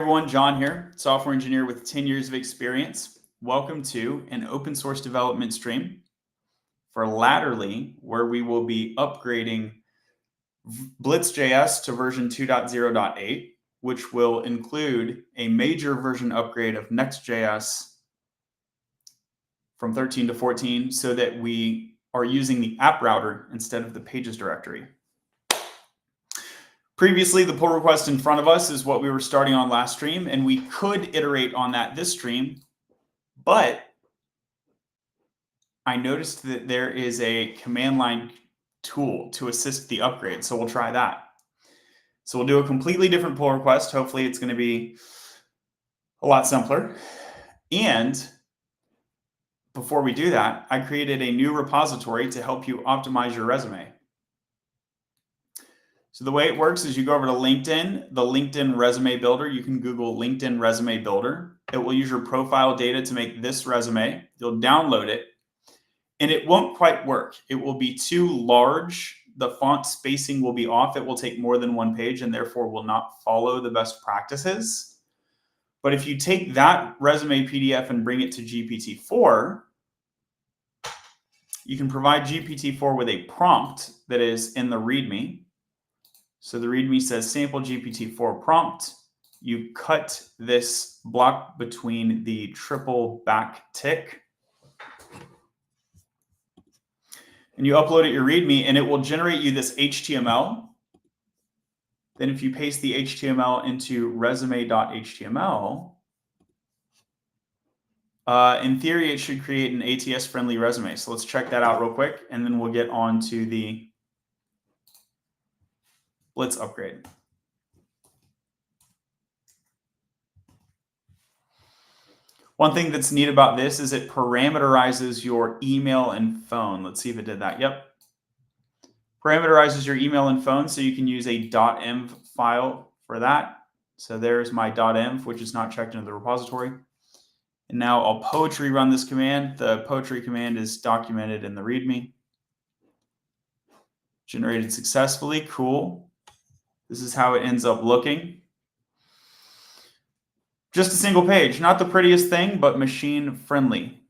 Everyone, John here, software engineer with 10 years of experience. Welcome to an open source development stream for Latterly, where we will be upgrading Blitz.js to version 2.0.8, which will include a major version upgrade of Next.js from 13 to 14 so that we are using the app router instead of the pages directory. Previously, the pull request in front of us is what we were starting on last stream, and we could iterate on that this stream, but I noticed that there is a command line tool to assist the upgrade, so we'll try that. So we'll do a completely different pull request. Hopefully it's going to be a lot simpler. And before we do that, I created a new repository to help you optimize your resume. So the way it works is you go over to LinkedIn, the LinkedIn Resume Builder. You can Google LinkedIn Resume Builder. It will use your profile data to make this resume. You'll download it, and it won't quite work. It will be too large. The font spacing will be off. It will take more than one page and therefore will not follow the best practices. But if you take that resume PDF and bring it to GPT-4, you can provide GPT-4 with a prompt that is in the README. So the README says sample GPT-4 prompt. You cut this block between the triple back tick, and you upload it your README, and it will generate you this HTML. Then if you paste the HTML into resume.html, in theory, it should create an ATS-friendly resume. So let's check that out real quick, and then we'll get on to the Blitz upgrade. One thing that's neat about this is it parameterizes your email and phone. Let's see if it did that. Yep. Parameterizes your email and phone, so you can use a .env file for that. So there's my .env, which is not checked into the repository. And now I'll poetry run this command. The poetry command is documented in the README. Generated successfully. Cool. This is how it ends up looking. Just a single page. Not the prettiest thing, but machine friendly.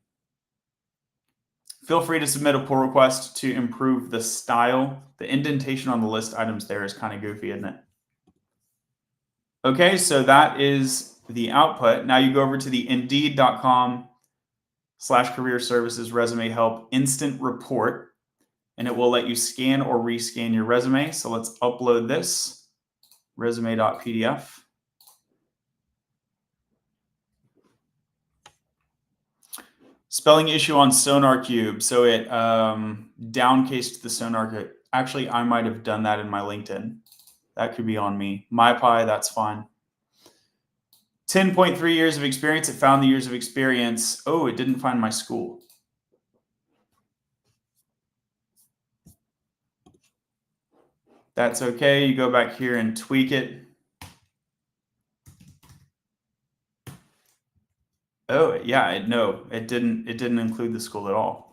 Feel free to submit a pull request to improve the style. The indentation on the list items there is kind of goofy, isn't it? Okay, so that is the output. Now you go over to the indeed.com/career services resume help instant report, and it will let you scan or rescan your resume. So let's upload this resume.pdf. Spelling issue on SonarQube. So it downcased the Sonar. Actually, I might have done that in my LinkedIn. That could be on me. MyPy, that's fine. 10.3 years of experience. It found the years of experience. Oh, it didn't find my school. That's okay. You go back here and tweak it. Oh, yeah, no, it didn't include the school at all.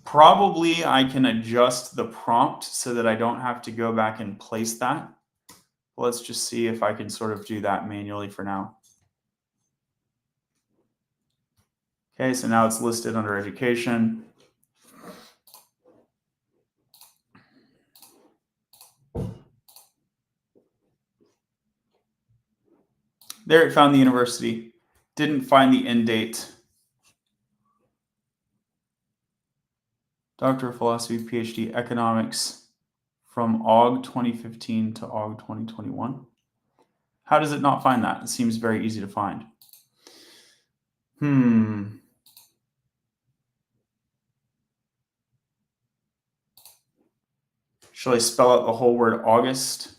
Probably I can adjust the prompt so that I don't have to go back and place that. Let's just see if I can sort of do that manually for now. Okay, so now it's listed under education. There it found the university. Didn't find the end date. Doctor of Philosophy, PhD, Economics from AUG 2015 to AUG 2021. How does it not find that? It seems very easy to find. Shall I spell out the whole word August?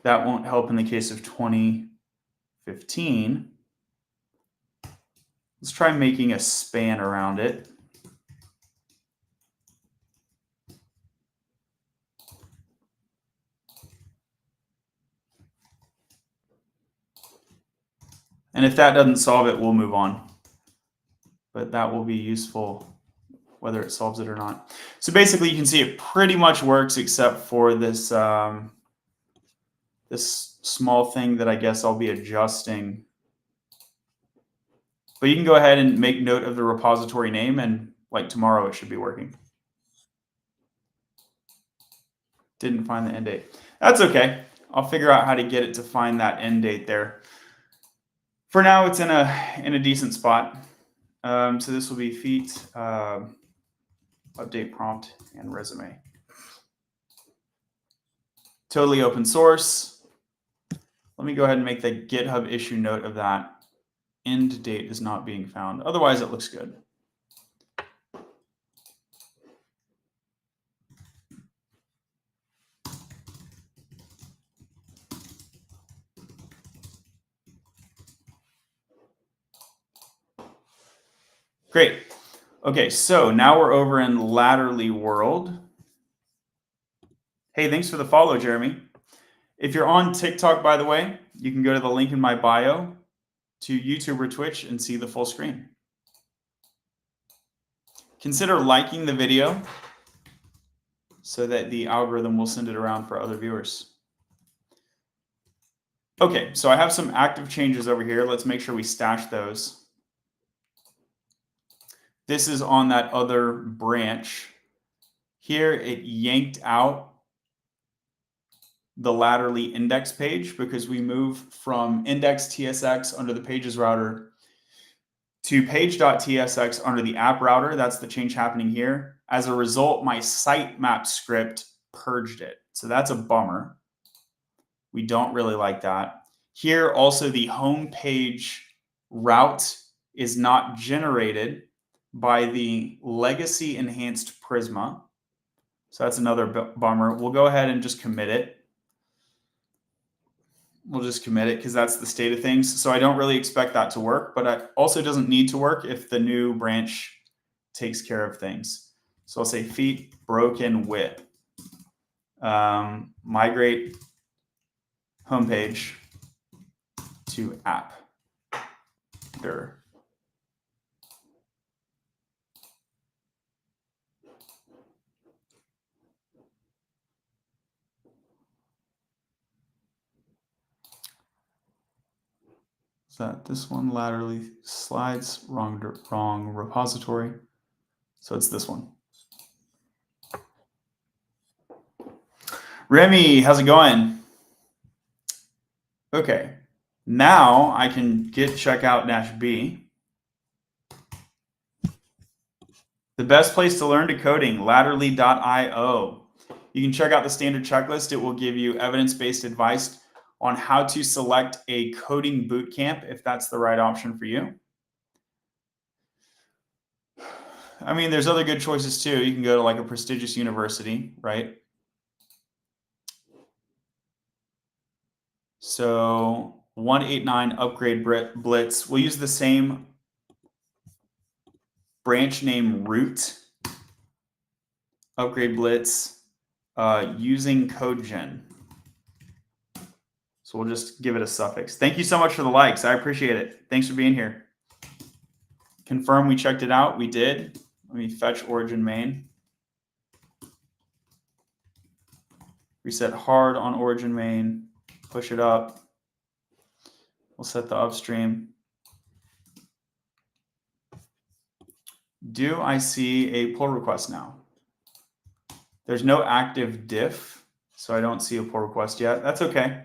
That won't help in the case of 2015. Let's try making a span around it. And if that doesn't solve it, we'll move on. But that will be useful whether it solves it or not. So basically you can see it pretty much works except for this, this small thing that I guess I'll be adjusting. But you can go ahead and make note of the repository name, and like tomorrow it should be working. Didn't find the end date. That's okay. I'll figure out how to get it to find that end date there. For now, it's in a decent spot. So this will be feat, update prompt, and resume. Totally open source. Let me go ahead and make the GitHub issue note of that. End date is not being found. Otherwise, it looks good. Great. Okay, so now we're over in Latterly World. Hey, thanks for the follow, Jeremy. If you're on TikTok, by the way, you can go to the link in my bio to YouTube or Twitch and see the full screen. Consider liking the video so that the algorithm will send it around for other viewers. Okay, so I have some active changes over here. Let's make sure we stash those. This is on that other branch. Here it yanked out the Latterly index page because we move from index.tsx under the pages router to page.tsx under the app router. That's the change happening here. As a result, my sitemap script purged it. So that's a bummer. We don't really like that. Here also the home page route is not generated by the legacy enhanced Prisma. So that's another bummer. We'll go ahead and just commit it. We'll just commit it because that's the state of things. So I don't really expect that to work, but it also doesn't need to work if the new branch takes care of things. So I'll say feat broken with migrate homepage to app. There. Is that this one? Laterally slides, wrong repository. So it's this one. Remy, how's it going? Okay, now I can git checkout-b. The best place to learn decoding, latterly.io. You can check out the standard checklist. It will give you evidence-based advice on how to select a coding bootcamp if that's the right option for you. I mean, there's other good choices too. You can go to like a prestigious university, right? So 189 upgrade Blitz. We'll use the same branch name root, upgrade Blitz, using CodeGen. So we'll just give it a suffix. Thank you so much for the likes. I appreciate it. Thanks for being here. Confirm we checked it out. We did. Let me fetch origin main. Reset hard on origin main. Push it up. We'll set the upstream. Do I see a pull request now? There's no active diff, so I don't see a pull request yet. That's okay.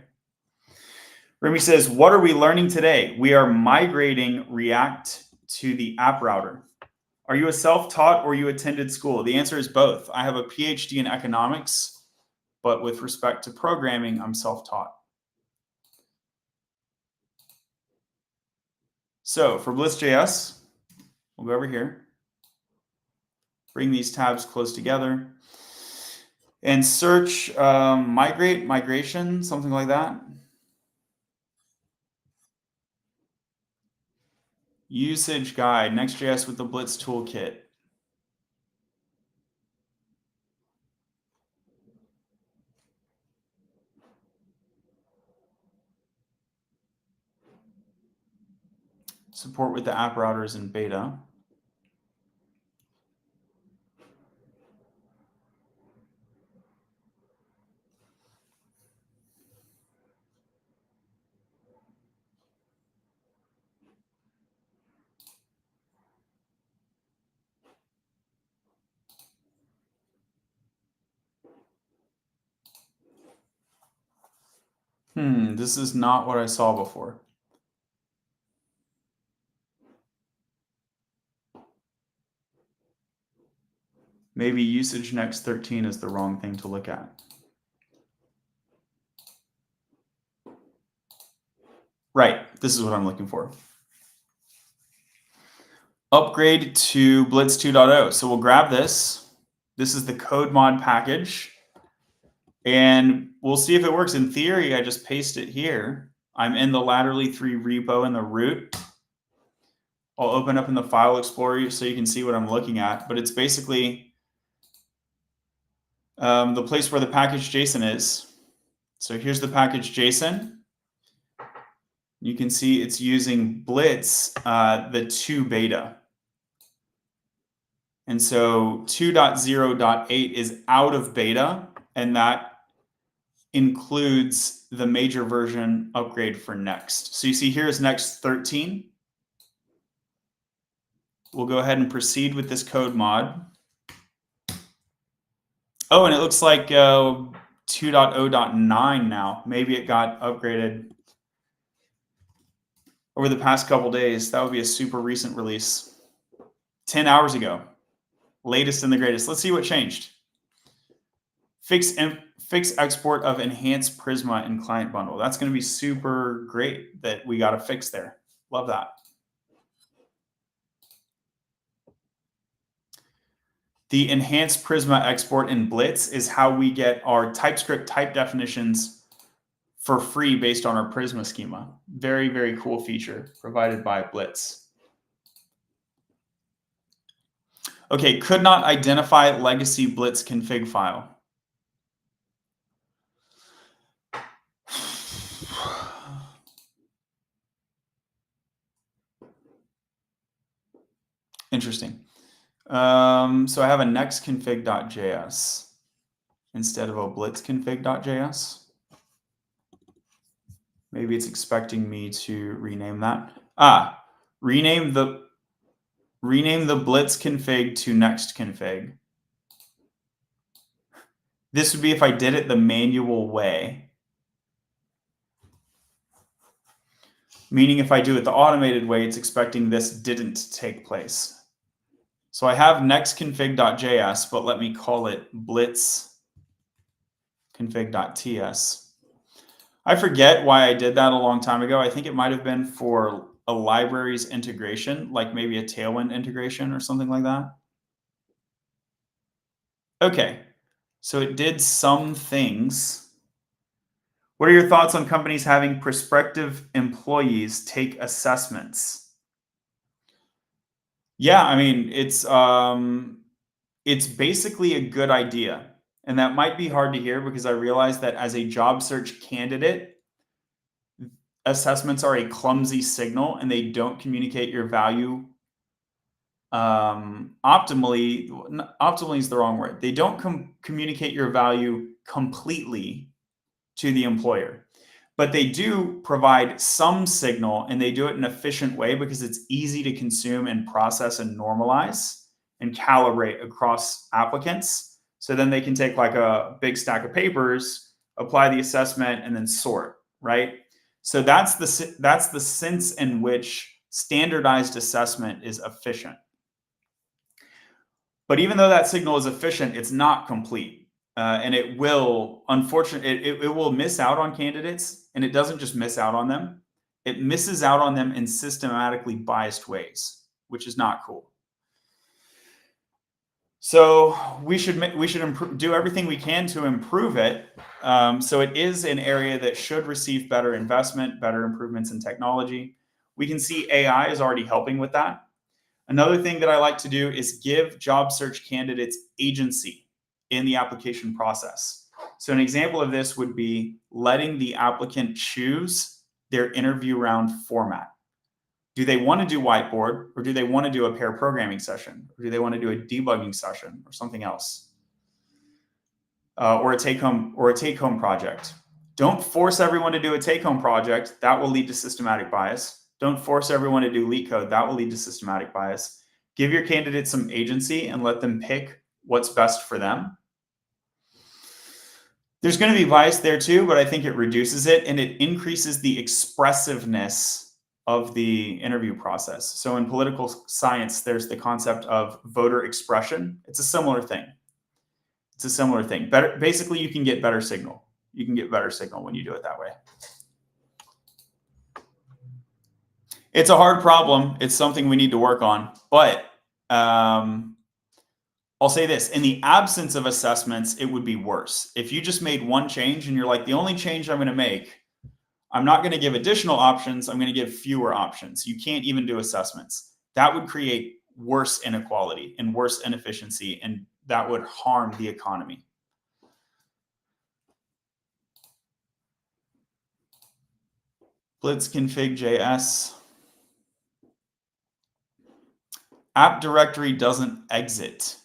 Remy says, what are we learning today? We are migrating React to the app router. Are you a self-taught or you attended school? The answer is both. I have a PhD in economics, but with respect to programming, I'm self-taught. So for Blitz.js, we'll go over here, bring these tabs close together, and search migrate, migration, something like that. Usage guide, Next.js with the Blitz toolkit. Support with the app routers in beta. This is not what I saw before. Maybe usage next 13 is the wrong thing to look at. Right, this is what I'm looking for. Upgrade to Blitz 2.0. So we'll grab this. This is the code mod package. And we'll see if it works. In theory, I just paste it here. I'm in the laterally 3 repo in the root. I'll open up in the file explorer so you can see what I'm looking at. But it's basically the place where the package JSON is. So here's the package JSON. You can see it's using Blitz, the 2 beta. And so 2.0.8 is out of beta, and that includes the major version upgrade for next. So you see here is next 13. We'll go ahead and proceed with this code mod. Oh, and it looks like 2.0.9 now. Maybe it got upgraded over the past couple days. That would be a super recent release. 10 hours ago. Latest and the greatest. Let's see what changed. Fix export of enhanced Prisma in client bundle. That's going to be super great that we got a fix there. Love that. The enhanced Prisma export in Blitz is how we get our TypeScript type definitions for free based on our Prisma schema. Very, very cool feature provided by Blitz. Okay, could not identify legacy Blitz config file. Interesting. So I have a nextconfig.js instead of a blitzconfig.js. Maybe it's expecting me to rename that. Rename the blitz config to next config. This would be if I did it the manual way. Meaning if I do it the automated way, it's expecting this didn't take place. So I have nextconfig.js, but let me call it blitzconfig.ts. I forget why I did that a long time ago. I think it might have been for a library's integration, like maybe a Tailwind integration or something like that. Okay, so it did some things. What are your thoughts on companies having prospective employees take assessments? Yeah, I mean, it's basically a good idea. And that might be hard to hear because I realize that as a job search candidate, assessments are a clumsy signal and they don't communicate your value optimally. Optimally is the wrong word. They don't communicate your value completely to the employer, but they do provide some signal, and they do it in an efficient way because it's easy to consume and process and normalize and calibrate across applicants. So then they can take like a big stack of papers, apply the assessment, and then sort, right? So that's the sense in which standardized assessment is efficient. But even though that signal is efficient, it's not complete. And it will, unfortunately, it will miss out on candidates, and it doesn't just miss out on them. It misses out on them in systematically biased ways, which is not cool. So we should do everything we can to improve it. So it is an area that should receive better investment, better improvements in technology. We can see AI is already helping with that. Another thing that I like to do is give job search candidates agency in the application process. So an example of this would be letting the applicant choose their interview round format. Do they want to do whiteboard, or do they want to do a pair programming session, or do they want to do a debugging session or something else, or a take-home project? Don't force everyone to do a take-home project. That will lead to systematic bias. Don't force everyone to do leak code. That will lead to systematic bias. Give your candidates some agency and let them pick what's best for them. There's going to be bias there too, but I think it reduces it and it increases the expressiveness of the interview process. So in political science, there's the concept of voter expression. It's a similar thing. Basically, you can get better signal. You can get better signal when you do it that way. It's a hard problem. It's something we need to work on. But I'll say this, in the absence of assessments, it would be worse. If you just made one change and you're like, the only change I'm going to make, I'm not going to give additional options. I'm going to give fewer options. You can't even do assessments. That would create worse inequality and worse inefficiency, and that would harm the economy. Blitz.js. App directory doesn't exit.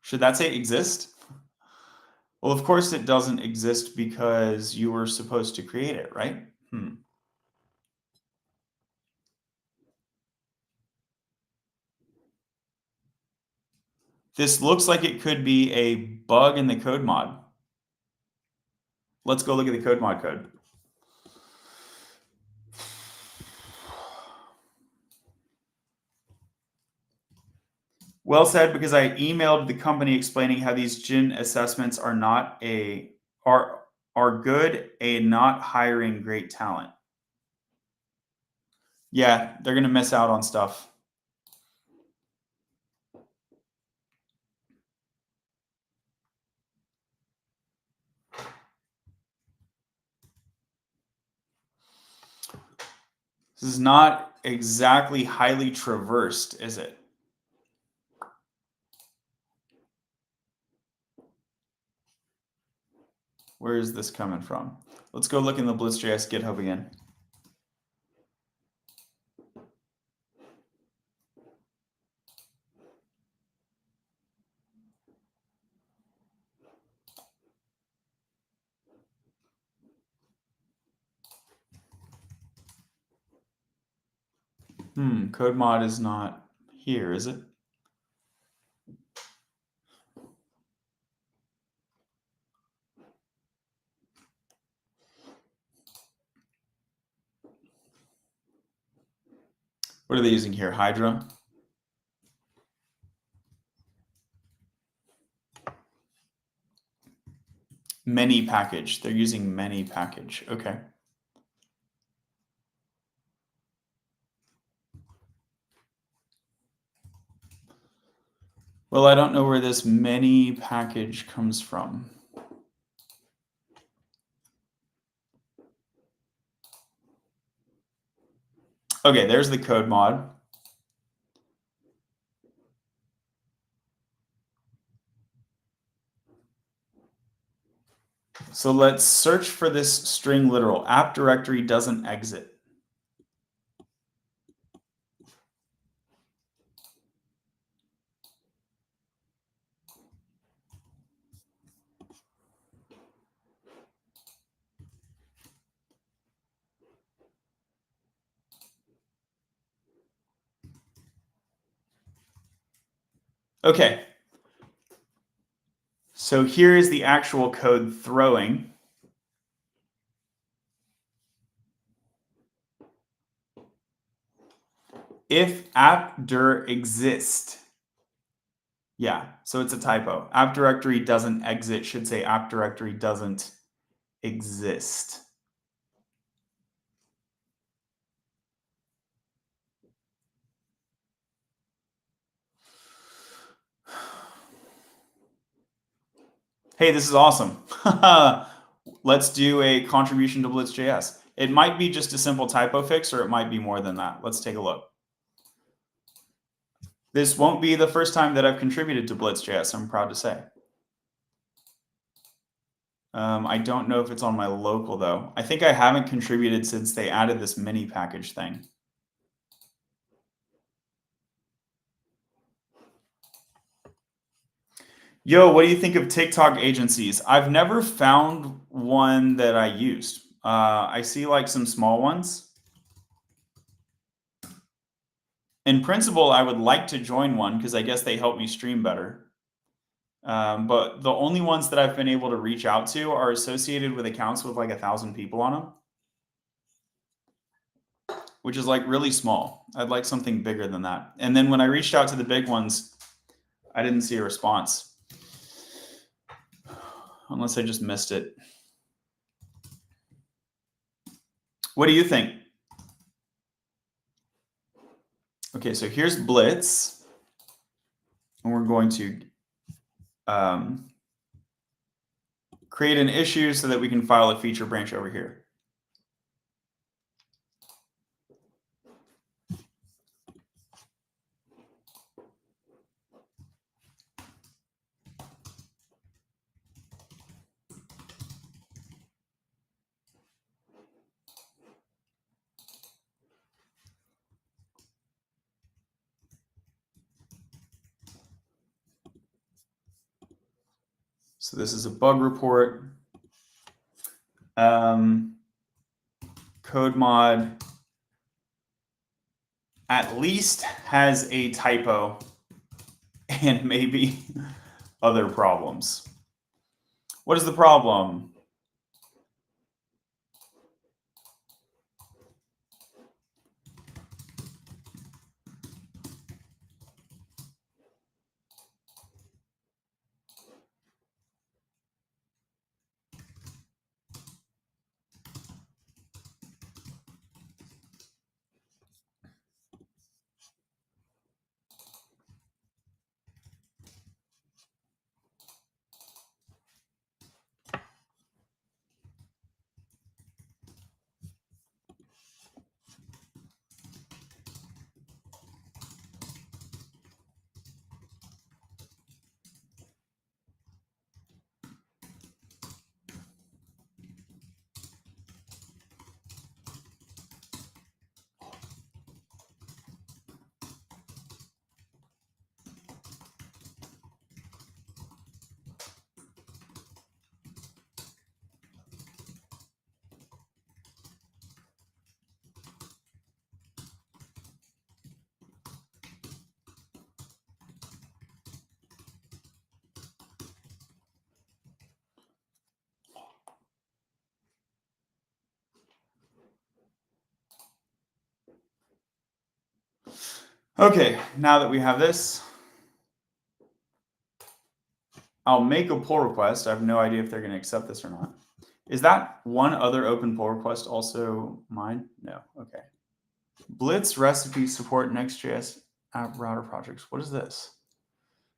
Should that say exist? Well, of course it doesn't exist because you were supposed to create it, right? This looks like it could be a bug in the code mod. Let's go look at the code mod code. Well said, because I emailed the company explaining how these GIN assessments are good at not hiring great talent. Yeah, they're going to miss out on stuff. This is not exactly highly traversed, is it? Where is this coming from? Let's go look in the Blitz.js GitHub again. Code mod is not here, is it? What are they using here? Hydra? Many package. They're using many package. Okay. Well, I don't know where this many package comes from. Okay, there's the code mod. So let's search for this string literal. App directory doesn't exit. Okay. So here is the actual code throwing. If app.dir exist. Yeah, so it's a typo. App directory doesn't exit should say app directory doesn't exist. Hey, this is awesome. Let's do a contribution to Blitz.js. It might be just a simple typo fix, or it might be more than that. Let's take a look. This won't be the first time that I've contributed to Blitz.js, I'm proud to say. I don't know if it's on my local though. I think I haven't contributed since they added this mini package thing. Yo, what do you think of TikTok agencies? I've never found one that I used. I see like some small ones. In principle, I would like to join one because I guess they help me stream better. But the only ones that I've been able to reach out to are associated with accounts with like 1,000 people on them, which is like really small. I'd like something bigger than that. And then when I reached out to the big ones, I didn't see a response. Unless I just missed it. What do you think? Okay, so here's Blitz. And we're going to create an issue so that we can file a feature branch over here. So this is a bug report. Code mod at least has a typo and maybe other problems. What is the problem? Okay, now that we have this, I'll make a pull request. I have no idea if they're going to accept this or not. Is that one other open pull request also mine? No. Okay. Blitz recipe support Next.js app router projects. What is this?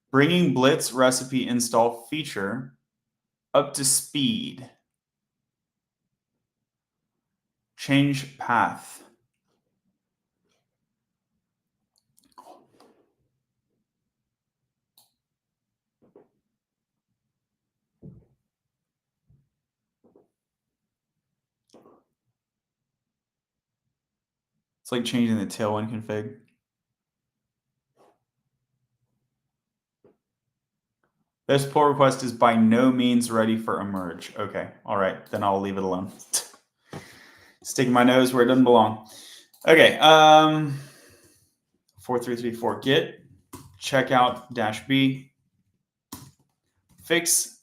Bringing Blitz recipe install feature up to speed. Change path. It's like changing the tailwind config. This pull request is by no means ready for a merge. Okay, all right, then I'll leave it alone. Sticking my nose where it doesn't belong. Okay, 4334 git checkout -b fix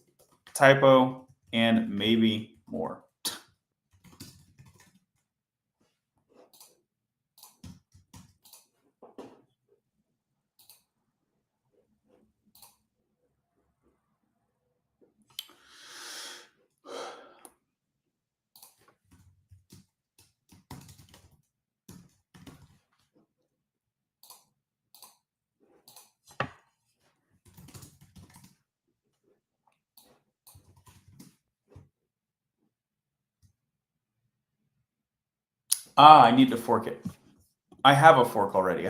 typo and maybe more. I need to fork it. I have a fork already.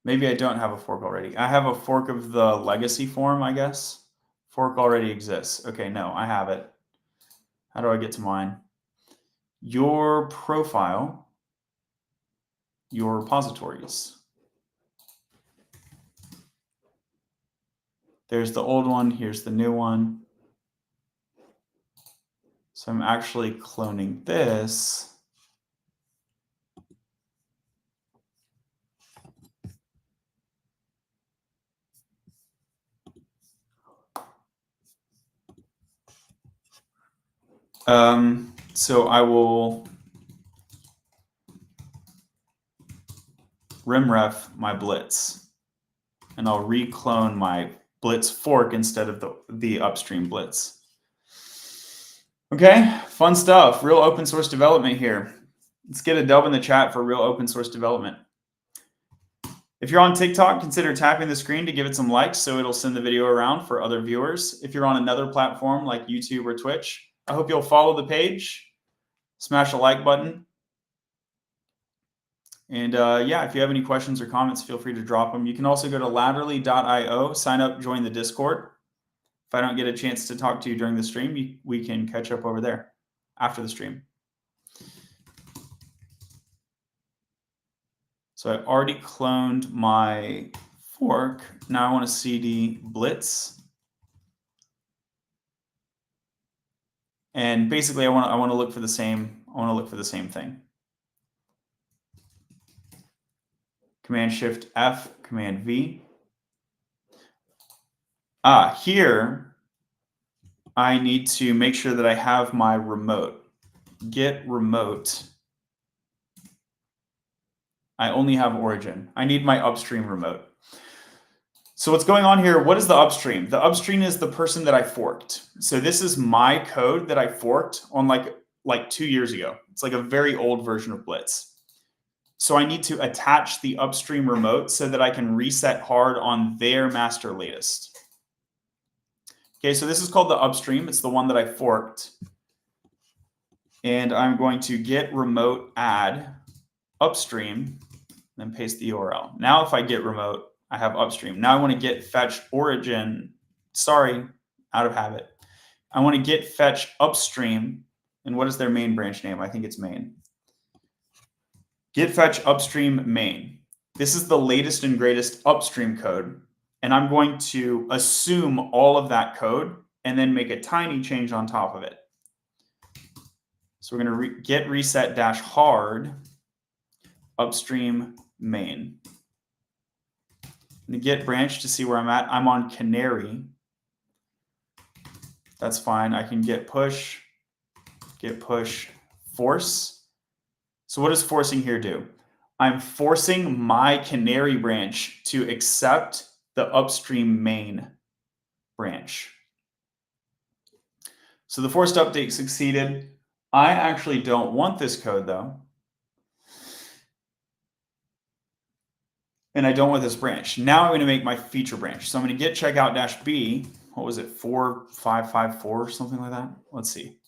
Maybe I don't have a fork already. I have a fork of the legacy form, I guess. Fork already exists. Okay, no, I have it. How do I get to mine? Your profile, your repositories. There's the old one, here's the new one. So I'm actually cloning this. So I will rimref my Blitz, and I'll reclone my Blitz fork instead of the upstream Blitz. Okay, fun stuff. Real open source development here. Let's get a dub in the chat for real open source development. If you're on TikTok, consider tapping the screen to give it some likes so it'll send the video around for other viewers. If you're on another platform like YouTube or Twitch, I hope you'll follow the page, smash the like button. And yeah, if you have any questions or comments, feel free to drop them. You can also go to latterly.io, sign up, join the Discord. If I don't get a chance to talk to you during the stream, we can catch up over there after the stream. So I already cloned my fork. Now I want to cd blitz. And basically I want to look for the same thing. Command Shift F, Command V. Here I need to make sure that I have my remote. Get remote. I only have origin. I need my upstream remote. So what's going on here? What is the upstream? The upstream is the person that I forked. So this is my code that I forked on like 2 years ago. It's like a very old version of Blitz. So I need to attach the upstream remote so that I can reset hard on their master latest. Okay, so this is called the upstream. It's the one that I forked. And I'm going to get remote add upstream, then paste the URL. Now if I get remote, I have upstream. Now I want to get fetch origin. Sorry, out of habit. I want to get fetch upstream. And what is their main branch name? I think it's main. Get fetch upstream main. This is the latest and greatest upstream code. And I'm going to assume all of that code and then make a tiny change on top of it. So we're going to get reset dash hard upstream main. I'm going to get branch to see where I'm at. I'm on canary. That's fine. I can get push force. So what does forcing here do? I'm forcing my canary branch to accept the upstream main branch. So the forced update succeeded. I actually don't want this code though. And I don't want this branch. Now I'm going to make my feature branch. So I'm going to get checkout dash B. What was it? 4554 or something like that. Let's see.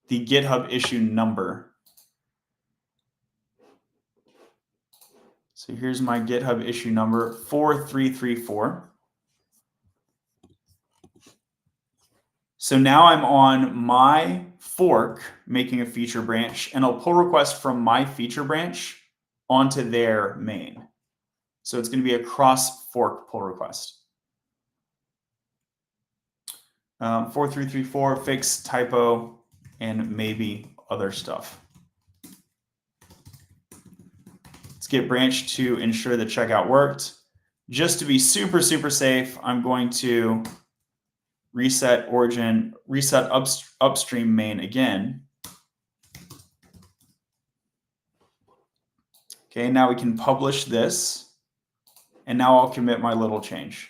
The GitHub issue number. So here's my GitHub issue number 4334. So now I'm on my fork making a feature branch, and I'll pull request from my feature branch onto their main. So it's going to be a cross fork pull request. 4334, fix typo, and maybe other stuff. Let's get branch to ensure the checkout worked. Just to be super, super safe, I'm going to reset origin, reset upstream main again. Okay, now we can publish this. And now I'll commit my little change.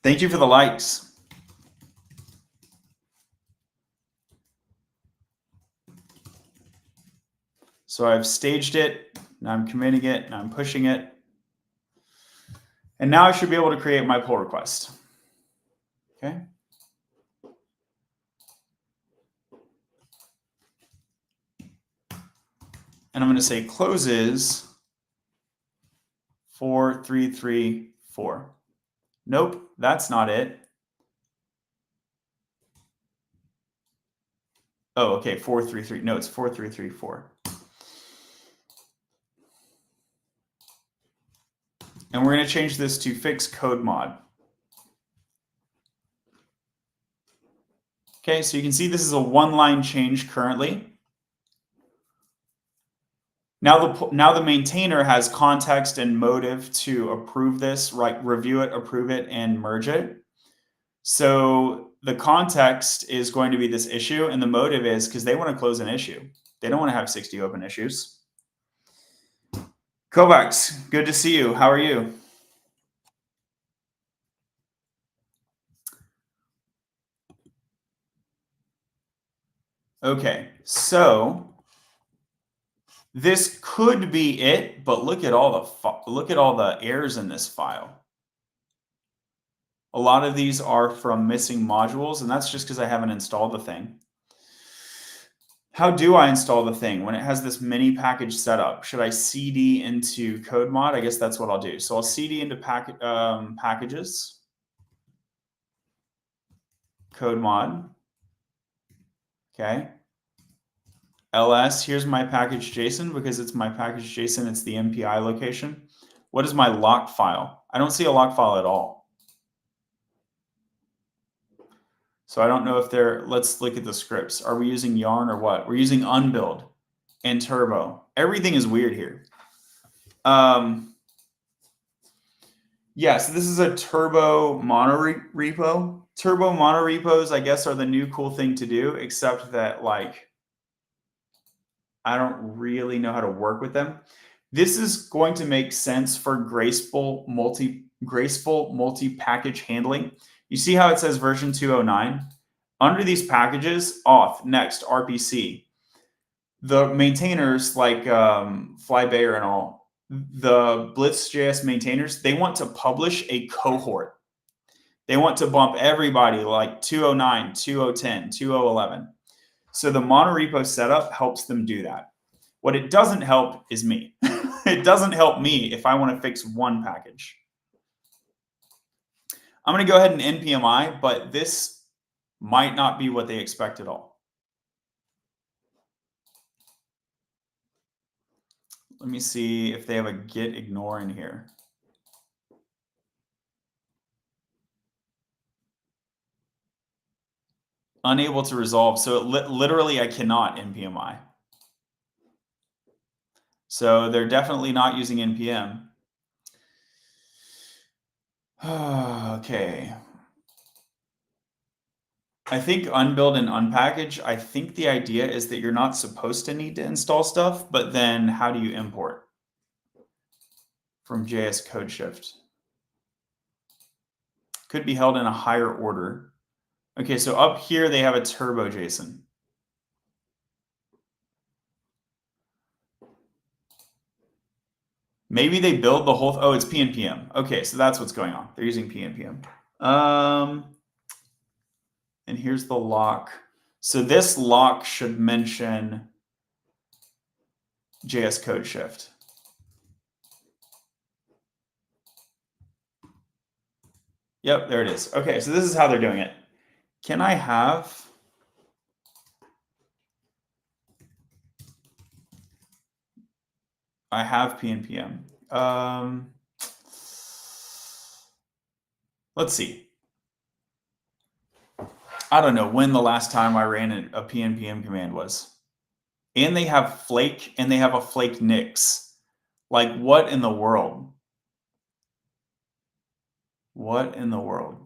Thank you for the likes. So I've staged it, now I'm committing it, now I'm pushing it. And now I should be able to create my pull request. Okay. And I'm going to say closes 4334. Nope, that's not it. Oh, okay, 433. No, it's 4334. And we're going to change this to fix code mod. Okay, so you can see this is a one-line change currently. Now the maintainer has context and motive to approve this, right? Review it, approve it, and merge it. So the context is going to be this issue, and the motive is because they want to close an issue. They don't want to have 60 open issues. Kovacs, good to see you. How are you? Okay, so this could be it, but look at all the errors in this file. A lot of these are from missing modules, and that's just because I haven't installed the thing. How do I install the thing when it has this mini package setup? Should I cd into code mod? I guess that's what I'll do. So I'll cd into packages, code mod. Okay. ls, here's my package JSON because it's my package JSON. It's the MPI location. What is my lock file? I don't see a lock file at all. So I don't know if let's look at the scripts. Are we using yarn or what? We're using unbuild and turbo. Everything is weird here. Yeah, so this is a turbo monorepo. Turbo monorepos, I guess, are the new cool thing to do, except that like I don't really know how to work with them. This is going to make sense for graceful multi-package handling. You see how it says version 209? Under these packages, auth, next, RPC, the maintainers like Flybayer and all, the Blitz.js maintainers, they want to publish a cohort. They want to bump everybody like 209, 2010, 2011. So the monorepo setup helps them do that. What it doesn't help is me. It doesn't help me if I want to fix one package. I'm going to go ahead and npmi, but this might not be what they expect at all. Let me see if they have a git ignore in here. Unable to resolve. So literally I cannot npmi. So they're definitely not using npm. Okay. I think unbuild and unpackage, I think the idea is that you're not supposed to need to install stuff, but then how do you import? From JS code shift. Could be held in a higher order. Okay, so up here they have a turbo JSON. Maybe they build the whole, oh, it's PNPM. Okay, so that's what's going on. They're using PNPM. And here's the lock. So this lock should mention JS code shift. Yep, there it is. Okay, so this is how they're doing it. Can I have... I have PNPM. Let's see. I don't know when the last time I ran a PNPM command was. And they have flake and they have a flake nix. Like what in the world? What in the world?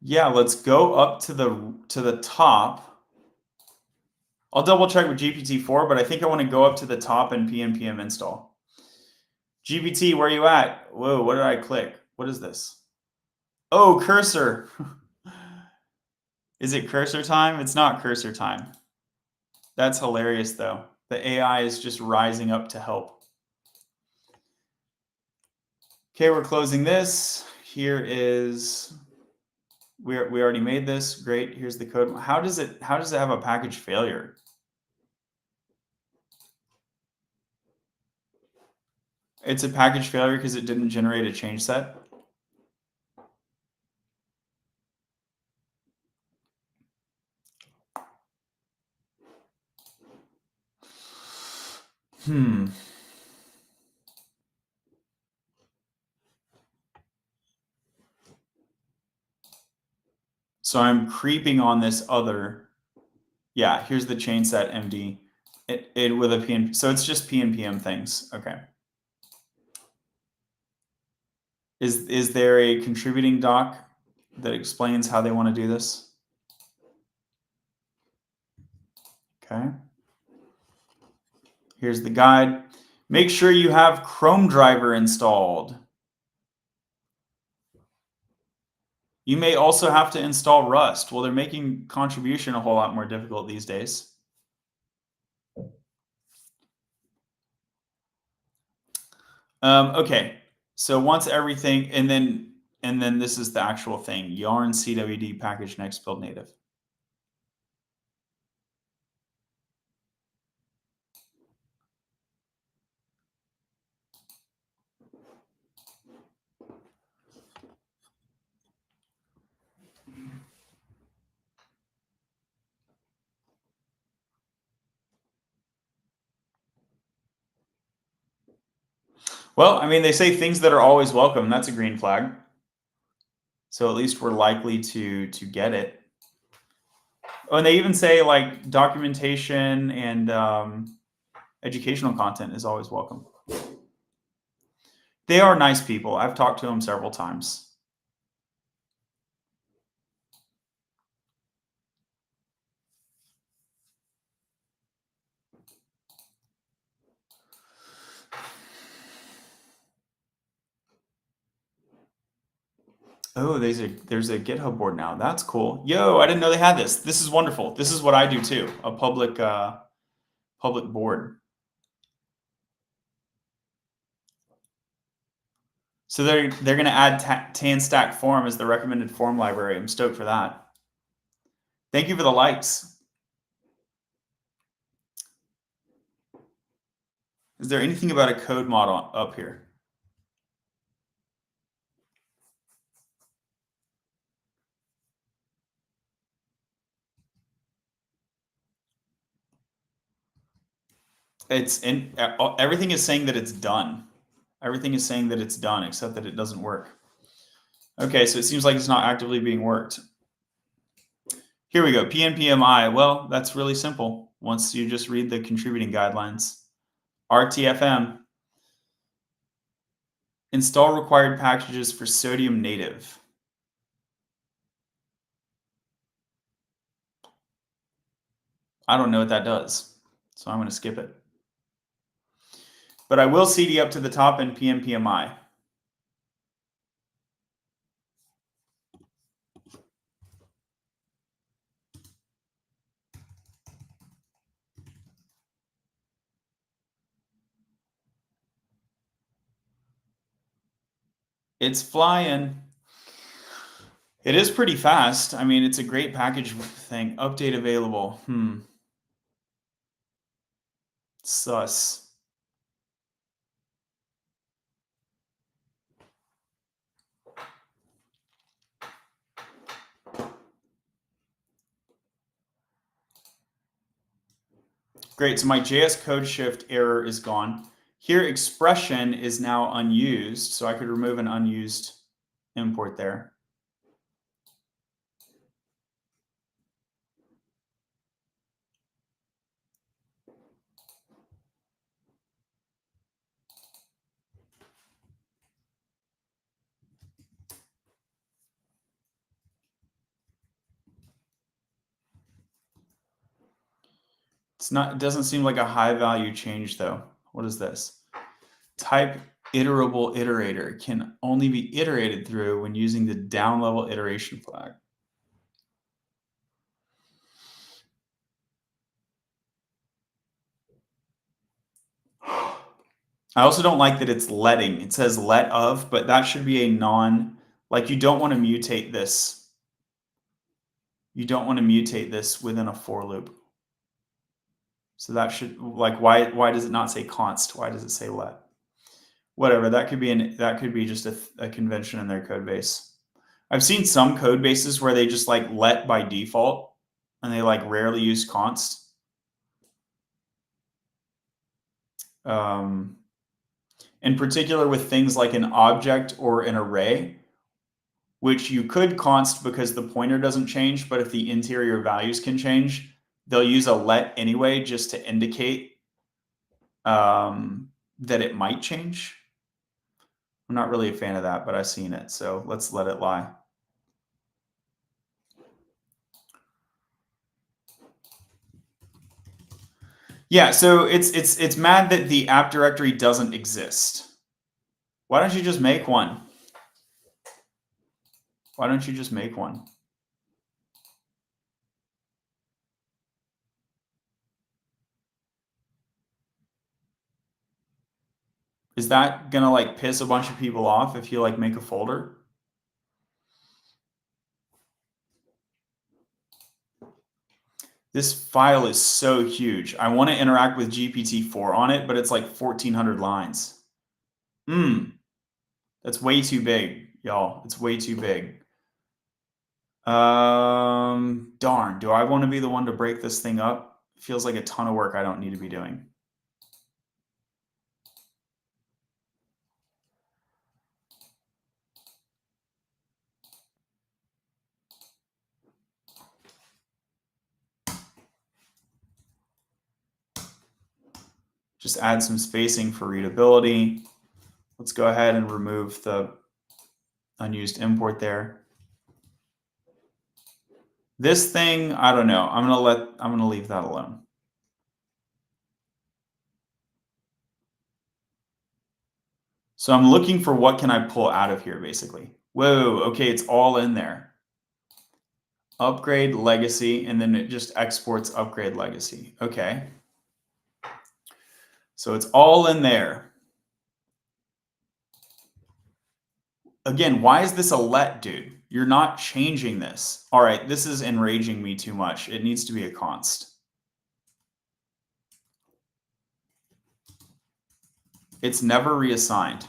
Yeah, let's go up to the top. I'll double check with GPT-4, but I think I want to go up to the top and PNPM install. GPT, where are you at? Whoa, what did I click? What is this? Oh, cursor. Is it cursor time? It's not cursor time. That's hilarious, though. The AI is just rising up to help. Okay, we're closing this. Here is, we already made this. Great. Here's the code. How does it have a package failure? It's a package failure because it didn't generate a change set. So I'm creeping on this other. Yeah, here's the chain set MD. It with a PNP. So it's just PNPM things. Okay. Is there a contributing doc that explains how they want to do this? Okay. Here's the guide. Make sure you have Chrome driver installed. You may also have to install Rust. Well, they're making contribution a whole lot more difficult these days. Okay, so once everything, and then this is the actual thing: yarn CWD package next build native. Well, I mean, they say things that are always welcome. That's a green flag. So at least we're likely to get it. Oh, and they even say like documentation and educational content is always welcome. They are nice people. I've talked to them several times. Oh, there's a GitHub board now. That's cool. Yo, I didn't know they had this. This is wonderful. This is what I do too. A public board. So they're going to add TanStack form as the recommended form library. I'm stoked for that. Thank you for the likes. Is there anything about a code model up here? It's in everything is saying that it's done. Everything is saying that it's done except that it doesn't work. Okay, so it seems like it's not actively being worked. Here we go, PNPMI. Well, that's really simple. Once you just read the contributing guidelines. RTFM. Install required packages for sodium native. I don't know what that does, so I'm going to skip it. But I will CD up to the top in PNPMI. It's flying. It is pretty fast. I mean, it's a great package thing. Update available. Sus. Great, so my JS code shift error is gone. Here, expression is now unused, so I could remove an unused import there. It doesn't seem like a high value change though. What is this? Type iterable iterator can only be iterated through when using the down level iteration flag. I also don't like that it's letting. It says let of, but that should be a non, like you don't want to mutate this. You don't want to mutate this within a for loop. So that should, like, why does it not say const? Why does it say let? Whatever, that could be just a convention in their code base. I've seen some code bases where they just like let by default and they like rarely use const. In particular with things like an object or an array, which you could const because the pointer doesn't change, but if the interior values can change, they'll use a let anyway just to indicate that it might change. I'm not really a fan of that, but I've seen it, so let's let it lie. Yeah, so it's mad that the app directory doesn't exist. Why don't you just make one? Why don't you just make one? Is that gonna like piss a bunch of people off if you like make a folder? This file is so huge. I want to interact with GPT-4 on it, but it's like 1,400 lines. That's way too big, y'all. It's way too big. Darn. Do I want to be the one to break this thing up? It feels like a ton of work I don't need to be doing. Just add some spacing for readability. Let's go ahead and remove the unused import there. This thing, I don't know. I'm gonna leave that alone. So I'm looking for what can I pull out of here, basically. Whoa, okay, it's all in there. Upgrade legacy, and then it just exports upgrade legacy. Okay. So it's all in there. Again, why is this a let, dude? You're not changing this. All right, this is enraging me too much. It needs to be a const. It's never reassigned.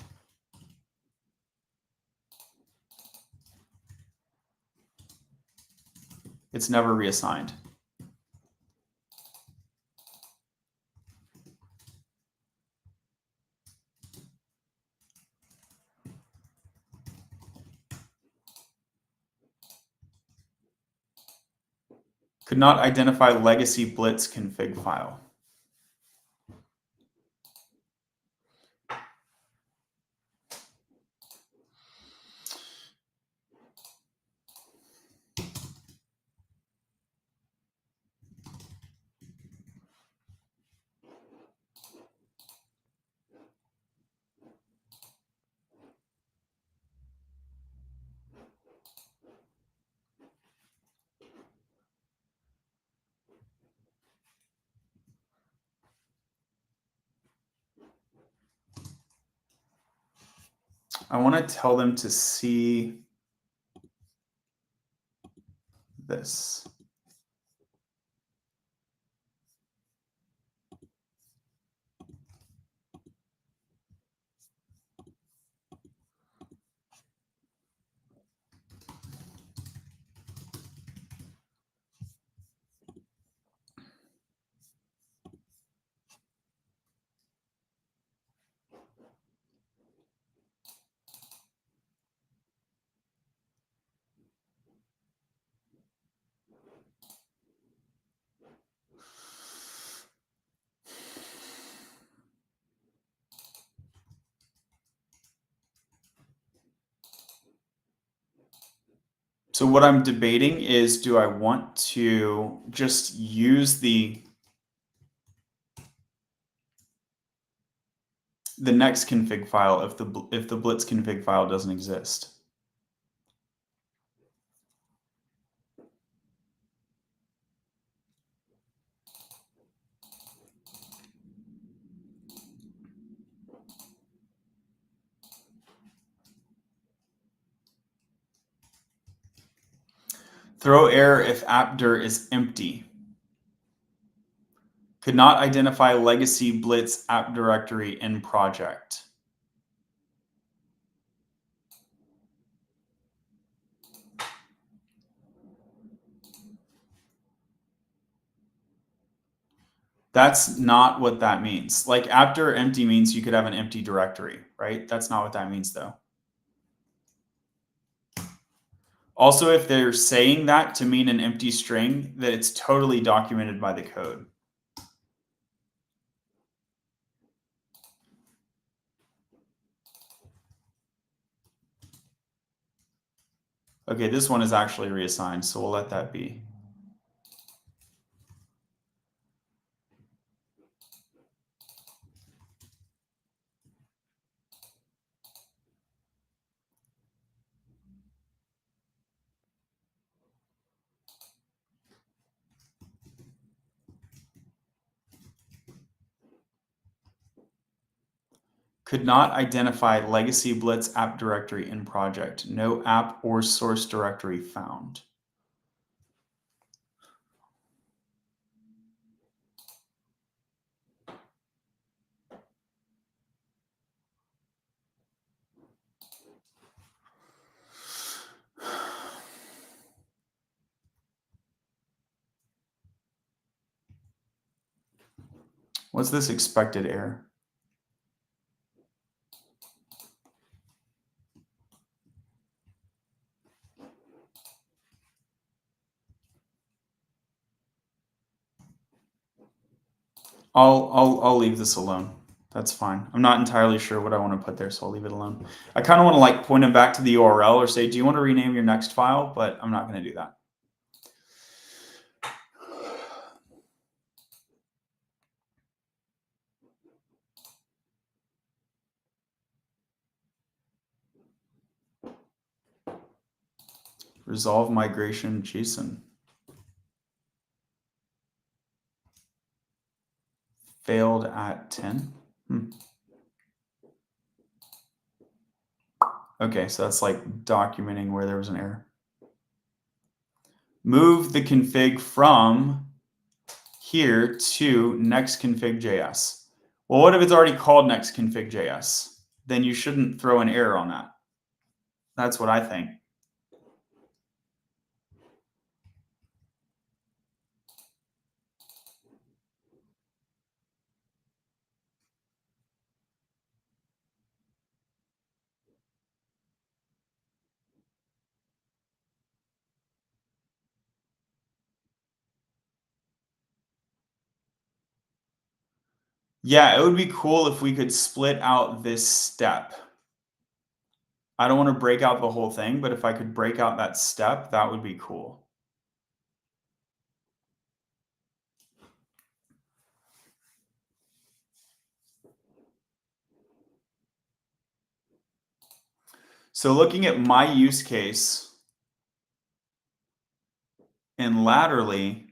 It's never reassigned. Could not identify legacy blitz config file. I want to tell them to see this. So what I'm debating is, do I want to just use the next config file if the blitz config file doesn't exist? Throw error if appdir is empty. Could not identify legacy Blitz app directory in project. That's not what that means. Like appdir empty means you could have an empty directory, right? That's not what that means though. Also, if they're saying that to mean an empty string, that it's totally documented by the code. Okay, this one is actually reassigned, so we'll let that be. Could not identify legacy Blitz app directory in project. No app or source directory found. What's this expected error? I'll leave this alone. That's fine. I'm not entirely sure what I want to put there, so I'll leave it alone. I kind of want to like point them back to the URL or say, do you want to rename your next file? But I'm not going to do that. Resolve migration JSON. Failed at 10. Okay, so that's like documenting where there was an error. Move the config from here to nextconfig.js. Well, what if it's already called nextconfig.js? Then you shouldn't throw an error on that. That's what I think. Yeah, it would be cool if we could split out this step. I don't want to break out the whole thing, but if I could break out that step, that would be cool. So looking at my use case and laterally,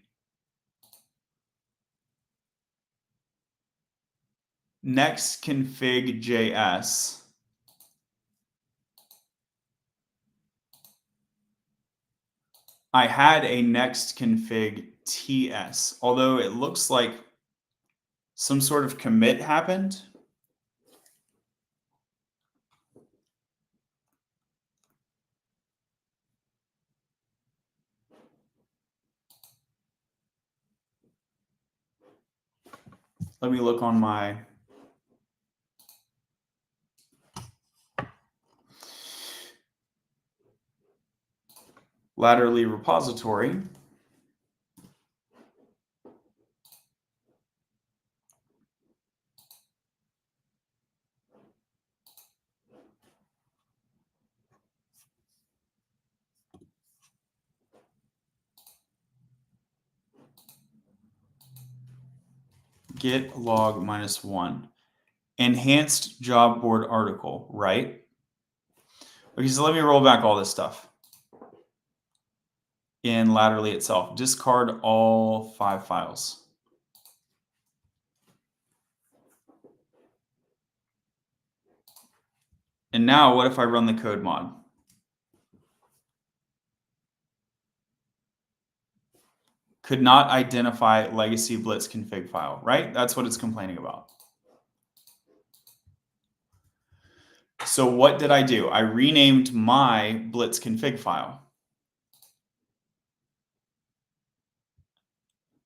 nextconfig.js, I had a nextconfig.ts, although it looks like some sort of commit happened. Let me look on my laterally repository. Git log -1. Enhanced job board article, right? Okay, so let me roll back all this stuff in laterally itself. Discard all 5 files. And now what if I run the code mod? could not identify legacy Blitz config file, right? That's what it's complaining about. So what did I do? I renamed my Blitz config file,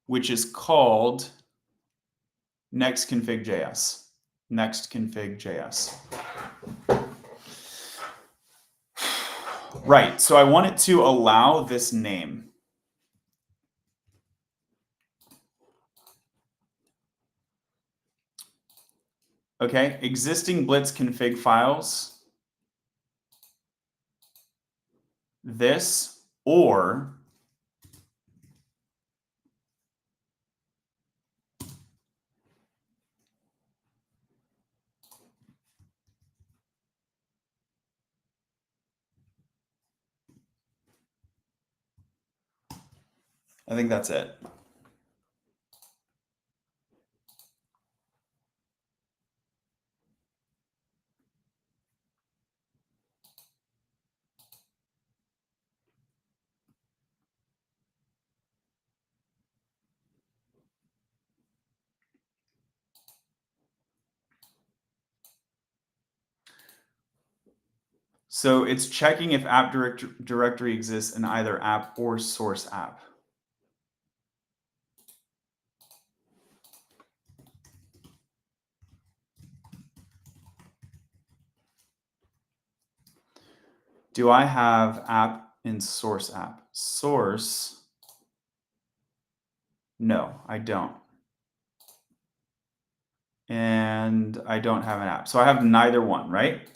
which is called nextconfig.js. Nextconfig.js. Right, so I want it to allow this name. Okay, existing Blitz config files, this, or I think that's it. So it's checking if app directory exists in either app or source app. Do I have app in source app? Source, no, I don't. And I don't have an app. So I have neither one, right?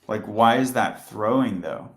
Like, why is that throwing though?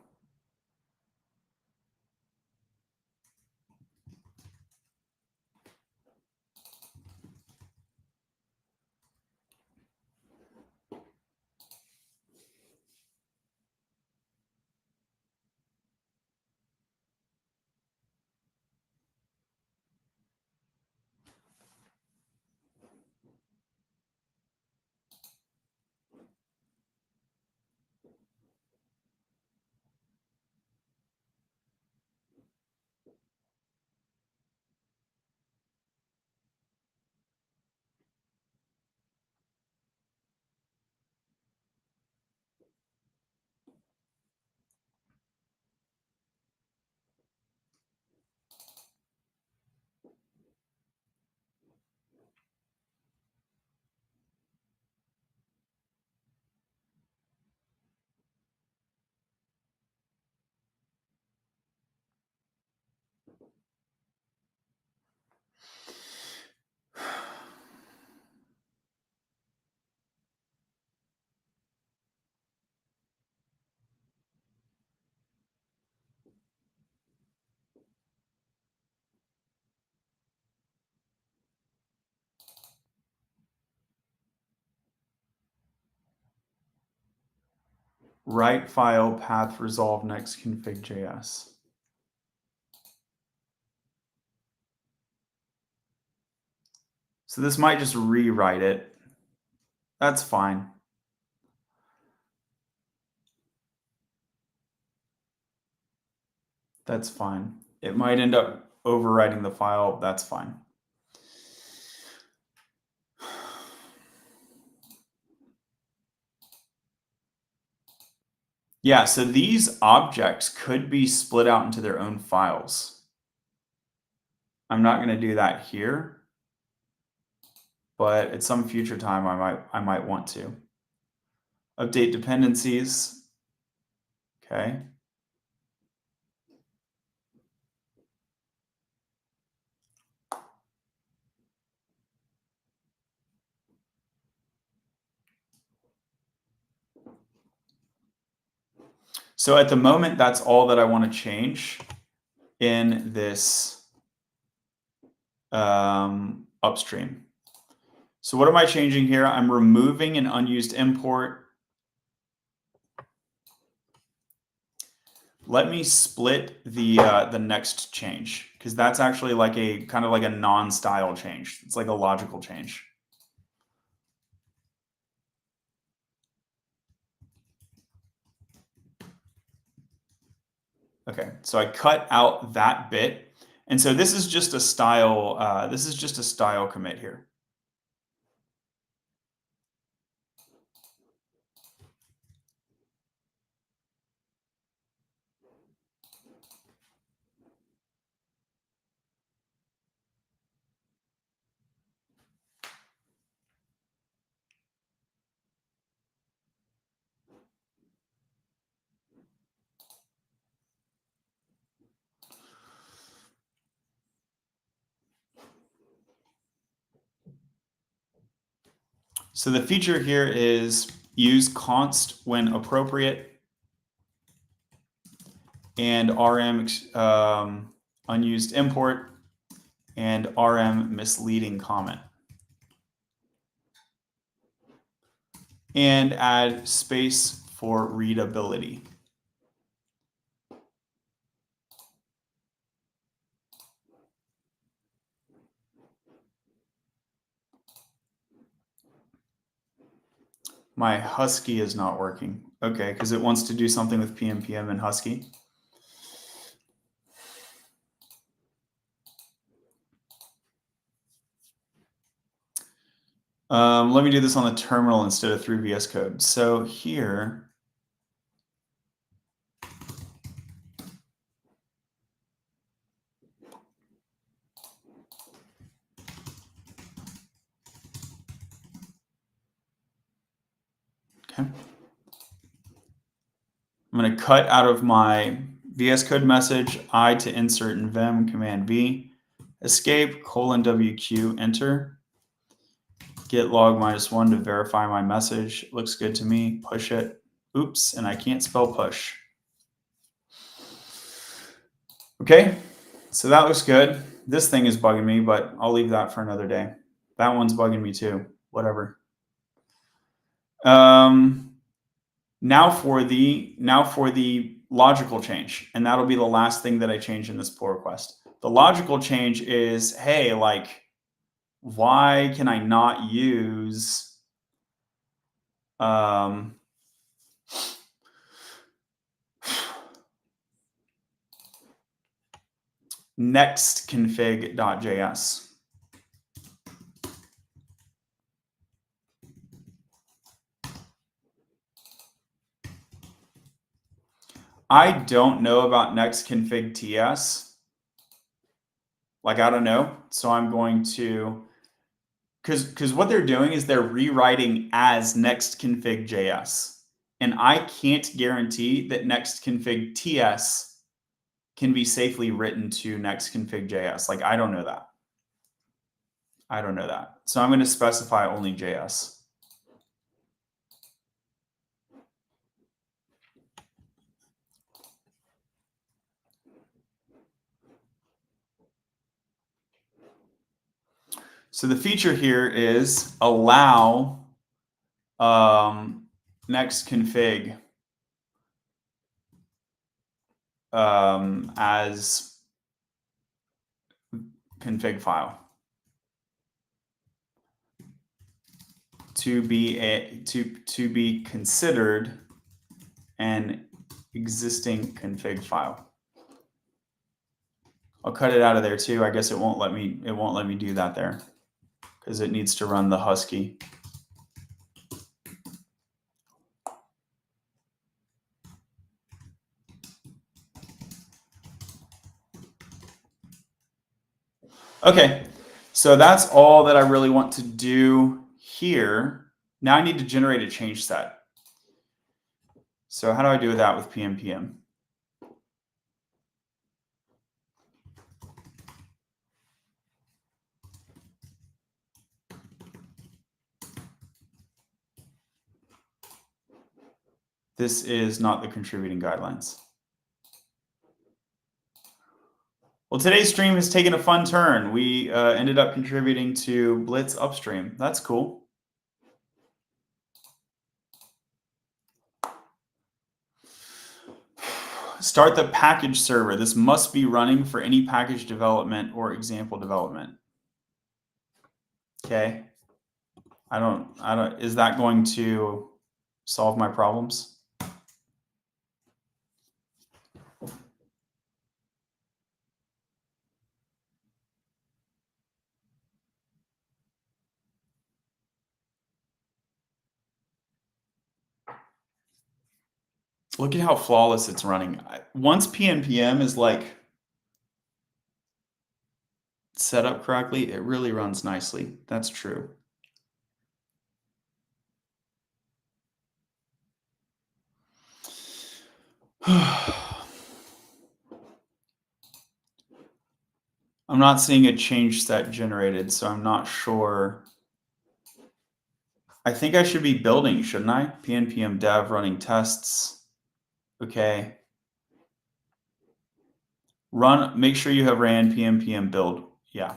Write file path resolve next config.js. So this might just rewrite it. That's fine. That's fine. It might end up overwriting the file. That's fine. Yeah, so these objects could be split out into their own files. I'm not going to do that here, but at some future time I might want to. Update dependencies. Okay. So at the moment, that's all that I want to change in this upstream. So what am I changing here? I'm removing an unused import. let me split the next change, because that's actually like a kind of like a non-style change. It's like a logical change. Okay, so I cut out that bit, and so this is just a style. This is just a style commit here. So the feature here is use const when appropriate, and rm unused import, and rm misleading comment, and add space for readability. My Husky is not working. Okay, because it wants to do something with PMPM and Husky. Let me do this on the terminal instead of through VS Code. So here, okay, I'm going to cut out of my VS Code message, I to insert in vim, command V, escape, :WQ, enter, get log -1 to verify my message. Looks good to me. Push it. Oops, and I can't spell push. Okay, so that looks good. This thing is bugging me, but I'll leave that for another day. That one's bugging me too. Whatever. Now for the logical change, and that'll be the last thing that I change in this pull request. The logical change is, hey, like, why can I not use next config.js? I don't know about next config TS. Like, I don't know. So I'm going to, because what they're doing is they're rewriting as next config JS. And I can't guarantee that next config TS can be safely written to next config JS. Like, I don't know that. I don't know that. So I'm going to specify only JS. So the feature here is allow next config as config file to be considered an existing config file. I'll cut it out of there too. I guess it won't let me do that there because it needs to run the Husky. Okay, so that's all that I really want to do here. Now I need to generate a change set. So how do I do that with PMPM? This is not the contributing guidelines. Well, today's stream has taken a fun turn. We ended up contributing to Blitz upstream. That's cool. Start the package server. This must be running for any package development or example development. Okay. Is that going to solve my problems? Look at how flawless it's running. Once PNPM is like set up correctly, it really runs nicely. That's true. I'm not seeing a change set generated, so I'm not sure. I think I should be building, shouldn't I? PNPM dev running tests. Okay. Make sure you have ran PNPM build. Yeah.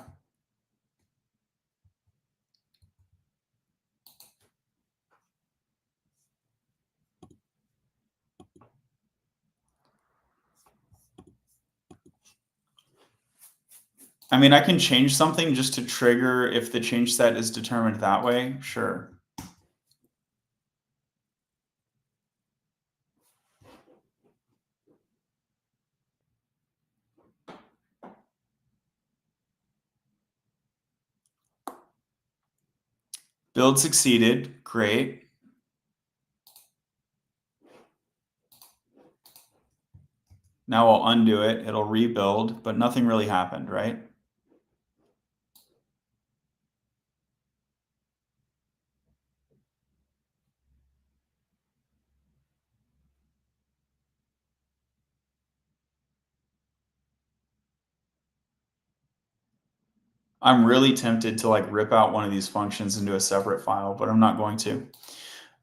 I mean, I can change something just to trigger if the change set is determined that way. Sure. Build succeeded. Great. Now I'll undo it. It'll rebuild, but nothing really happened, right? I'm really tempted to like rip out one of these functions into a separate file, but I'm not going to.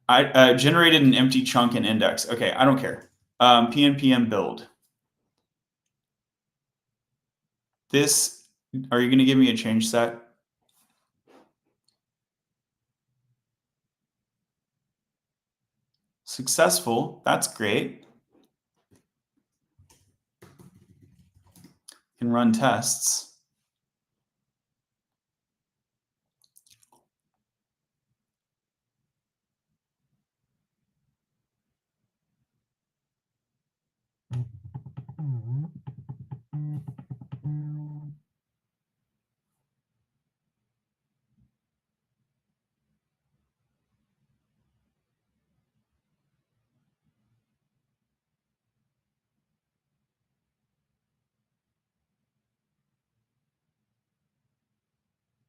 I generated an empty chunk in index. Okay, I don't care. PNPM build. Are you going to give me a change set? Successful. That's great. Can run tests.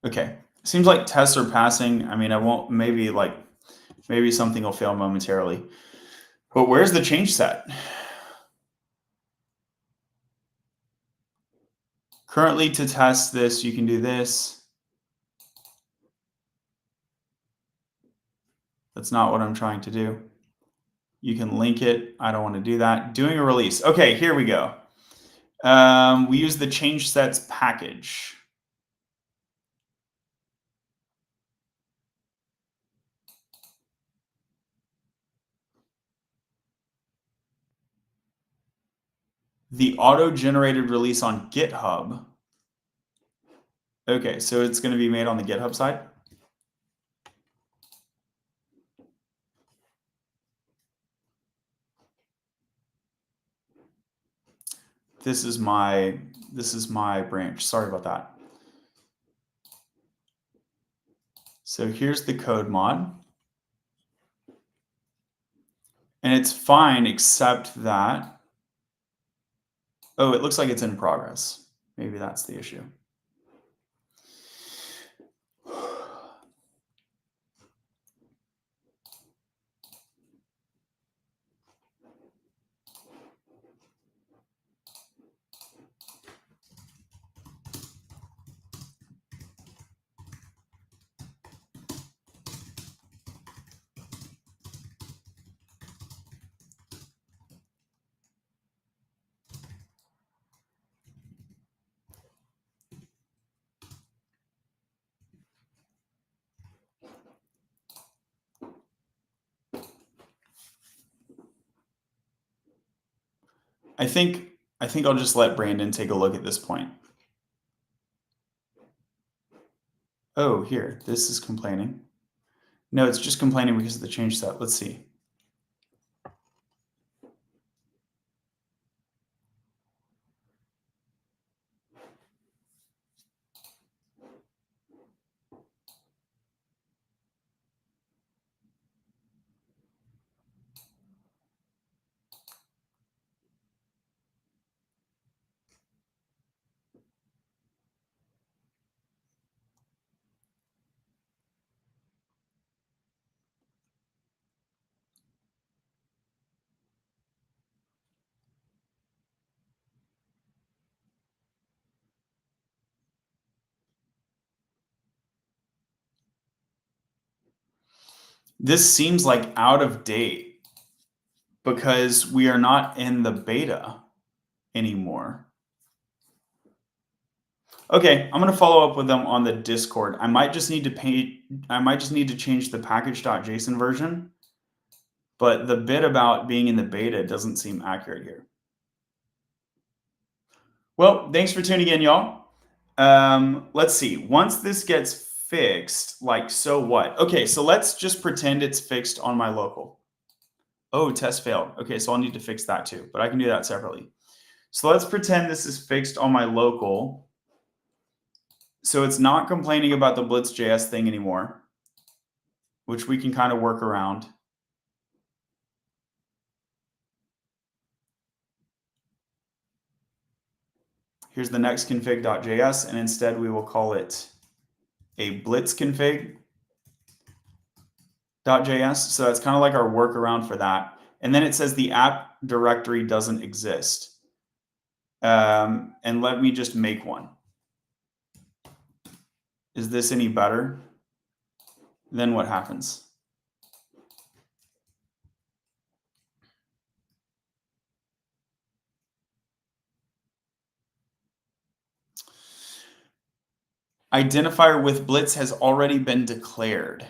Okay. Seems like tests are passing. I mean, I won't, maybe something will fail momentarily. But where's the change set? Currently, to test this, you can do this. That's not what I'm trying to do. You can link it. I don't want to do that. Doing a release. Okay, here we go. We use the change sets package. The auto-generated release on GitHub. Okay, so it's going to be made on the GitHub side. This is my branch. Sorry about that. So here's the code mod. And it's fine except that, oh, it looks like it's in progress. Maybe that's the issue. I think I'll just let Brandon take a look at this point. Oh, here, this is complaining. No, it's just complaining because of the change set. Let's see. This seems like out of date because we are not in the beta anymore. Okay, I'm gonna follow up with them on the Discord. I might just need to change the package.json version, but the bit about being in the beta doesn't seem accurate here. Well, thanks for tuning in, y'all. Let's see. Once this gets fixed, like, so what? Okay, so let's just pretend it's fixed on my local. Oh, test failed. Okay, so I'll need to fix that too, but I can do that separately. So let's pretend this is fixed on my local. So it's not complaining about the Blitz.js thing anymore, which we can kind of work around. Here's the next config.js, and instead we will call it a blitz config.js. So that's kind of like our workaround for that. And then it says the app directory doesn't exist. And let me just make one. Is this any better? Then what happens? Identifier with Blitz has already been declared.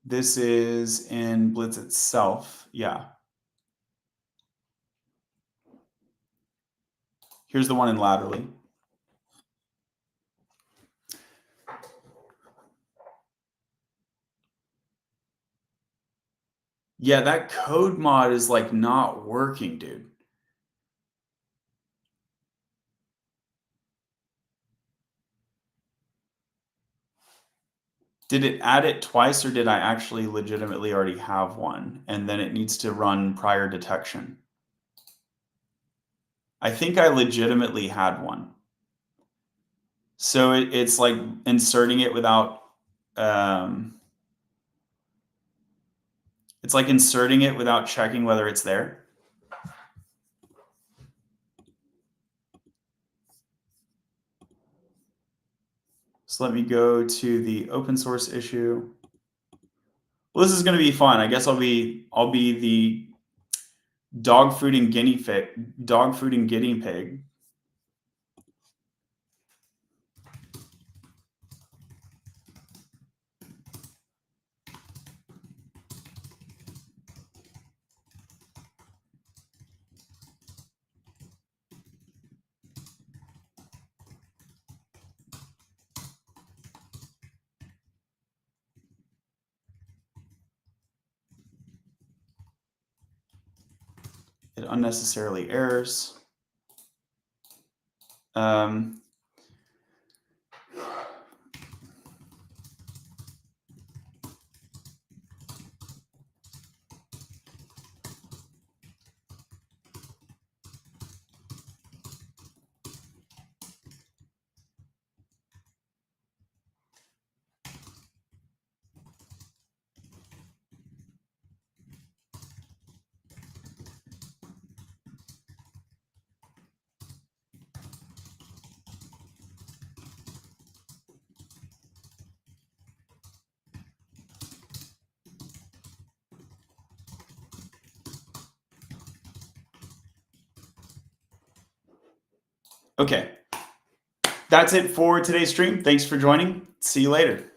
This is in Blitz itself. Yeah. Here's the one in Laterally. Yeah, that code mod is like not working, dude. Did it add it twice, or did I actually legitimately already have one and then it needs to run prior detection? I think I legitimately had one. So it's like inserting it without, it's like inserting it without checking whether it's there. So let me go to the open source issue. Well, this is going to be fun. I guess I'll be the dog food and guinea pig. It unnecessarily errors. Okay, That's it for today's stream. Thanks for joining. See you later.